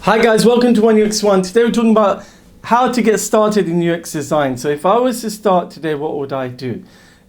Hi guys, welcome to One UX One. Today we're talking about how to get started in UX design. So if I was to start today, what would I do?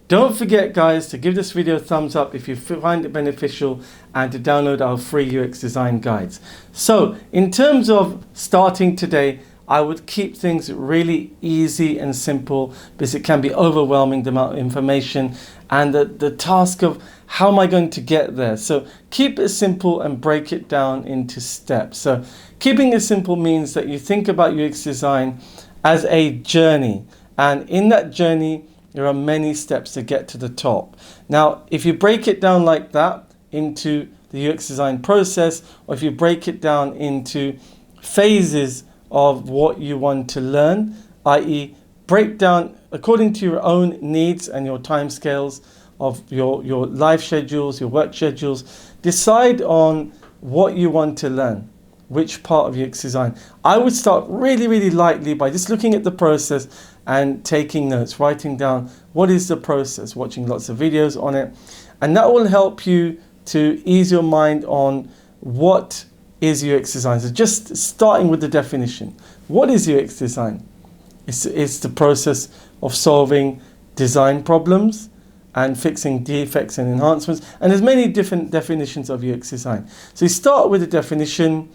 Don't forget guys to give this video a thumbs up if you find it beneficial and to download our free UX design guides. So in terms of starting today, I would keep things really easy and simple because it can be overwhelming, the amount of information and the task of how am I going to get there. So keep it simple and break it down into steps. So keeping it simple means that you think about UX design as a journey, and in that journey there are many steps to get to the top. Now if you break it down like that into the UX design process, or if you break it down into phases of what you want to learn, i.e. break down according to your own needs and your time scales of your life schedules, your work schedules, decide on what you want to learn, which part of UX design. I would start really lightly by just looking at the process and taking notes, writing down what is the process, watching lots of videos on it, and that will help you to ease your mind on what is UX design. So just starting with the definition. What is UX design? It's the process of solving design problems and fixing defects and enhancements. And there's many different definitions of UX design. So you start with the definition,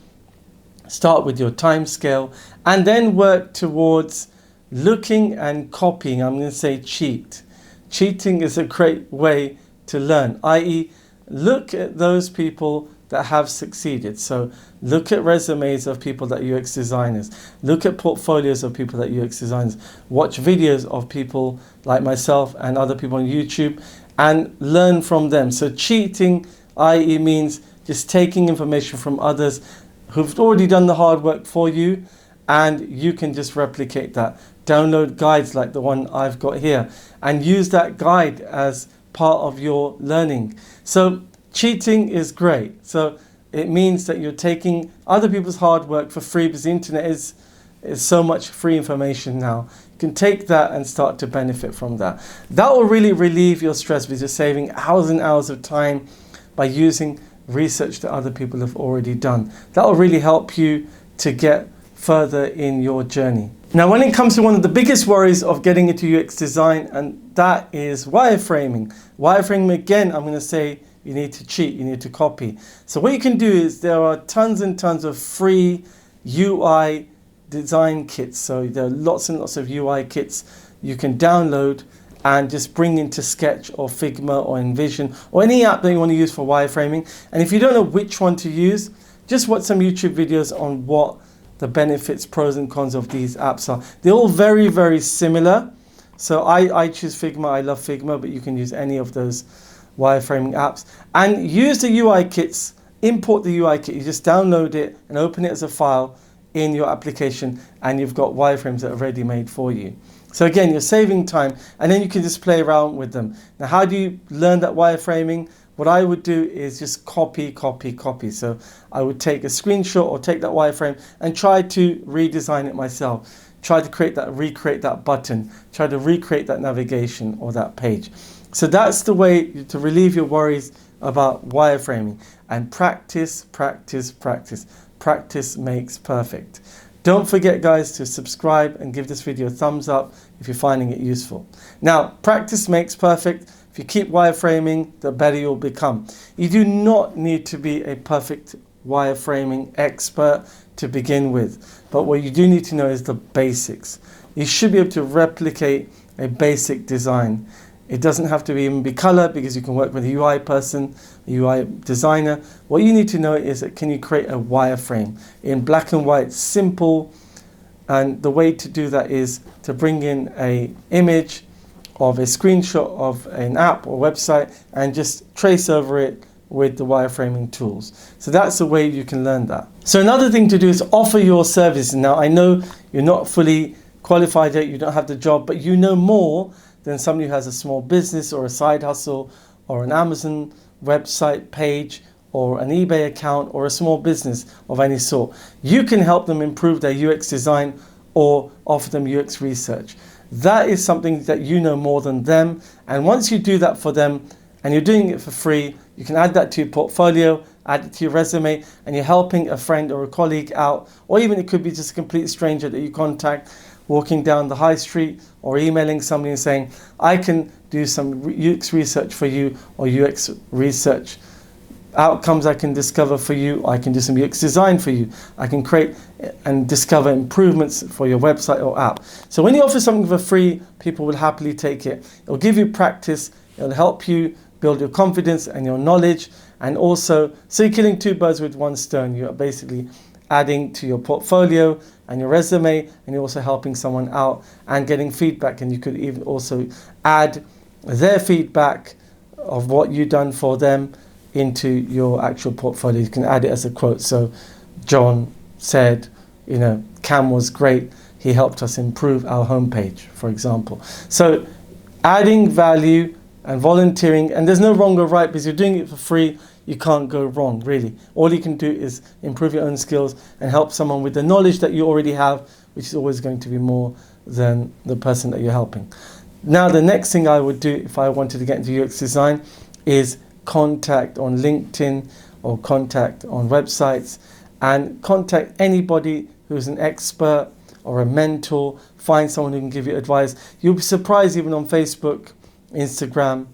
start with your time scale, and then work towards looking and copying. I'm going to say cheat. Cheating is a great way to learn, i.e. look at those people that have succeeded. So look at resumes of people that are UX designers. Look at portfolios of people that are UX designers. Watch videos of people like myself and other people on YouTube and learn from them. So cheating, i.e. means just taking information from others who've already done the hard work for you, and you can just replicate that. Download guides like the one I've got here and use that guide as part of your learning. So cheating is great. So it means that you're taking other people's hard work for free, because the internet is so much free information now. You can take that and start to benefit from that. That will really relieve your stress because you're saving hours and hours of time by using research that other people have already done. That will really help you to get further in your journey. Now when it comes to one of the biggest worries of getting into UX design, and that is wireframing. Wireframing, again, I'm going to say you need to cheat, you need to copy. So what you can do is there are tons and tons of free UI design kits. So there are lots and lots of UI kits you can download and just bring into Sketch or Figma or InVision or any app that you want to use for wireframing. And if you don't know which one to use, just watch some YouTube videos on what the benefits, pros and cons of these apps are. They're all very similar. So I choose Figma, I love Figma, but you can use any of those wireframing apps and use the UI kits. Import the UI kit. You just download it and open it as a file in your application, and you've got wireframes that are ready made for you. So again, you're saving time, and then you can just play around with them. Now how do you learn that wireframing? What I would do is just copy. So I would take a screenshot or take that wireframe and try to redesign it myself. Try to recreate that button. Try to recreate that navigation or that page. So that's the way to relieve your worries about wireframing. And practice. Practice makes perfect. Don't forget guys to subscribe and give this video a thumbs up if you're finding it useful. Now, practice makes perfect. If you keep wireframing, the better you'll become. You do not need to be a perfect wireframing expert to begin with, but what you do need to know is the basics. You should be able to replicate a basic design. It doesn't have to even be color, because you can work with a UI person, a UI designer. What you need to know is that can you create a wireframe in black and white, simple, and the way to do that is to bring in an image of a screenshot of an app or website and just trace over it with the wireframing tools. So that's the way you can learn that. So another thing to do is offer your service. Now I know you're not fully qualified yet, you don't have the job, but you know more than somebody who has a small business or a side hustle or an Amazon website page or an eBay account or a small business of any sort. You can help them improve their UX design or offer them UX research. That is something that you know more than them, and once you do that for them and you're doing it for free, you can add that to your portfolio add it to your resume, and you're helping a friend or a colleague out, or even it could be just a complete stranger that you contact walking down the high street, or emailing somebody and saying, I can do some UX research for you, or UX research outcomes I can discover for you. I can do some UX design for you. I can create and discover improvements for your website or app. So when you offer something for free, people will happily take it. It'll give you practice. It'll help you build your confidence and your knowledge. And also, so you're killing two birds with one stone. You're basically adding to your portfolio and your resume, and you're also helping someone out and getting feedback. And you could even also add their feedback of what you've done for them into your actual portfolio. You can add it as a quote. So John said, Cam was great. He helped us improve our homepage, for example. So adding value and volunteering, and there's no wrong or right because you're doing it for free. You can't go wrong, really. All you can do is improve your own skills and help someone with the knowledge that you already have, which is always going to be more than the person that you're helping. Now, the next thing I would do if I wanted to get into UX design is contact on LinkedIn or contact on websites, and contact anybody who's an expert or a mentor. Find someone who can give you advice. You'll be surprised, even on Facebook, Instagram,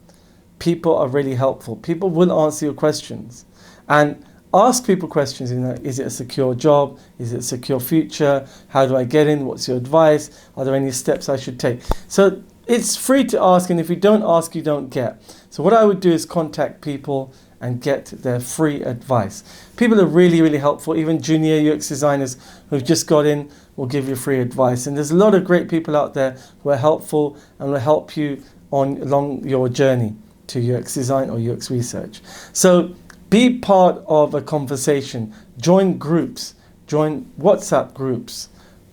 people are really helpful. People will answer your questions, and ask people questions. Is it a secure job? Is it a secure future? How do I get in? What's your advice? Are there any steps I should take? So it's free to ask, and if you don't ask, you don't get. So what I would do is contact people and get their free advice. People are really, really helpful. Even junior UX designers who've just got in will give you free advice. And there's a lot of great people out there who are helpful and will help you along your journey to UX design or UX research. So be part of a conversation. Join groups. Join WhatsApp groups,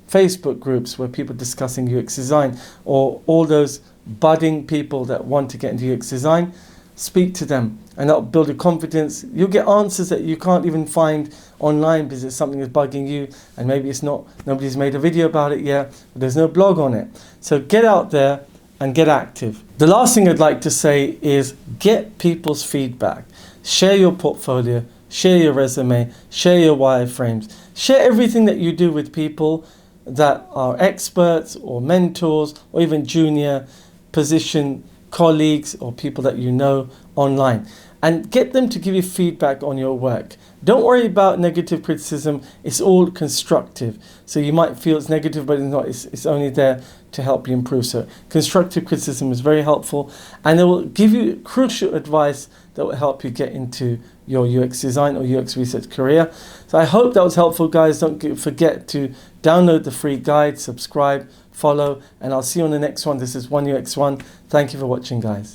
Facebook groups where people are discussing UX design, or all those budding people that want to get into UX design. Speak to them, and that'll build your confidence. You'll get answers that you can't even find online because it's something that's bugging you, and maybe it's not, nobody's made a video about it yet, but there's no blog on it. So get out there and get active. The last thing I'd like to say is get people's feedback. Share your portfolio, share your resume, share your wireframes, share everything that you do with people that are experts or mentors or even junior position colleagues or people that you know online, and get them to give you feedback on your work. Don't worry about negative criticism. It's all constructive. So you might feel it's negative, but it's not. It's only there to help you improve. So constructive criticism is very helpful, and it will give you crucial advice that will help you get into your UX design or UX research career. So I hope that was helpful, guys. Don't forget to download the free guide, subscribe, follow, and I'll see you on the next one. This is 1UX1. Thank you for watching, guys.